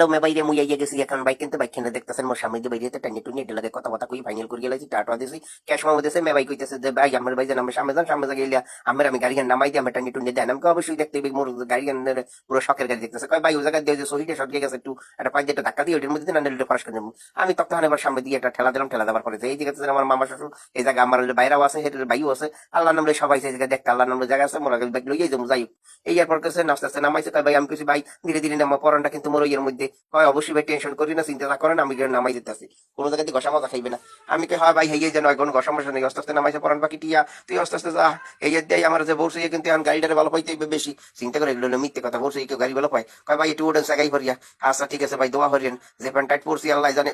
Hello মে বাইরে মুই আইয়া গেছি এখন বাইক কিনতে, বাইক কিনে দেখতেছেন মোর সামনে দিয়ে বাইরে টানি টুনি এটা লাগে কথা কথা কই ফাইনাল করে গেলাইছি, টাটা দিছি ক্যাশ মামা দিছে। মে বাইক কইতেছে যে ভাই আমার ভাই যেন আমার সামনে যান গেলিয়া আমার আমি গাড়ি নামাই দিয়ে আমার টানি টুনি দেন। আমাকে অবশ্যই দেখতে হবে মোর গাড়ি পুরো শখের গাড়ি দেখতেছে। কয় ভাই ওই জায়গায় দিয়ে যে সহিটা শর্ট গেছে একটু একটা পাঁচ দিয়ে ধাক্কা দিয়ে ওইটার মধ্যে না নিলে ফার্স্ট করে দেবো। আমি তখন এবার সামনে দিয়ে একটা ঠেলা দিলাম, ঠেলা দেওয়ার পরে এই দিকে আমার মামা শ্বশুর এই জায়গা আমার বাইরেও আছে, সেটার বাইও আছে। আল্লাহ নামলে সবাই সেই জায়গায় দেখতে আল্লাহ নামলে জায়গা আছে, মোর আগে বাইক লইয়াই যাবো। যাই হোক এই এরপর কাছে আস্তে আস্তে নামাইছে। কয় ভাই আমি কিছু ভাই ধীরে ধীরে নামা, পরানটা কিন্তু মোর ইয়ের মধ্যে। হয় অবশ্যই ভাই টেনশন করি না, চিন্তা না করেন, আমি নামাই দিতেছি, কোনো জায়গায় ঘষা মজা খাইবে না। আমি কে হয় ভাই হেয়ে যেন কোনো ঘষা মজা নেই, আস্তে আস্তে নামাইছে পরান পাখি টিয়া তুই আস্তে আস্তে যা। এই দেয় আমার যে বলছে কিন্তু এখন গাড়িটারে ভালো পাইতে বেশি চিন্তা করে এগুলো মিথ্যে কথা বলছে, কেউ গাড়ি ভালো পায়। কয় ভাই একটু ওডেন সাগাই ভরিয়া। আচ্ছা ঠিক আছে ভাই দোয়া হরিয়েন, যে প্যান্ট টাইট পড়ছি আল্লাহ জানে।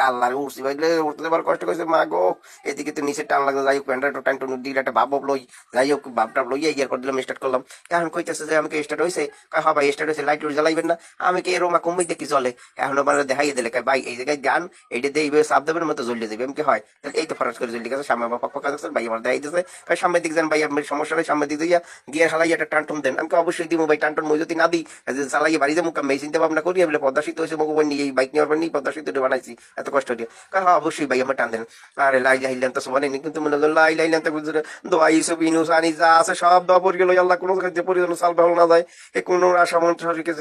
আল্লাহ উঠছি ভাই উঠতে পার কষ্ট করেছে মা গো। এদিকে তো নিচে টান লাগছে, যাই হোক প্যান্টটা টান টুন দিলে একটা ভাব লই, যাই হোক ভাবটা লইয়া ইয়ার করে দিলাম, স্টার্ট করলাম। এখন কইতেছে যে আমাকে স্টার্ট হয়েছে। হ্যাঁ ভাই স্টার্ট হয়েছে, লাইট জ্বালাইবেন না। আমি কি এরকম কমই দেখি চলে, এখন আমার দেখাই দিলে ভাই এই জায়গায় গান এইটা দিয়ে এইভাবে সাপ দেবেন মতো জ্বলিয়ে দেবে। এমনি হয় তাহলে এই তো ফরাস করে জ্বলিয়ে গেছে, সামনে আমার পক্ষ কাজ ভাই আমার দেখাই দিতেছে। সামনের দিক যান ভাই আপনার সমস্যা নেই, সামনের দিক দিয়ে গিয়ে চালাই একটা টানটন দেন। আমি অবশ্যই দিব ভাই টানটন, মই যদি না দিই চালাইয়ে বাড়িতে মুখ আমি চিন্তা ভাবনা করি বলে পদ্মাশীত হয়েছে মুখ নিয়ে এই বাইক নেওয়ার পর নিয়ে পদ্মাশীত বানাইছি এত কষ্ট দিয়ে। হ্যাঁ অবশ্যই ভাই আমার টান দেন। আরে লাই লাইলেন তো সবাই কিন্তু মনে হলো লাই লাইলেন তো বুঝলে দোয়াই সব ইনুস আনি যা আছে সব দেওয়া পড়ে গেল। আল্লাহ কোনো খাদ্য পরিজন সাল ভালো না যায়, এ কোনো আশা মন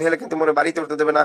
হেলে কিন্তু মনে বাড়িতে উঠতে দেবে না।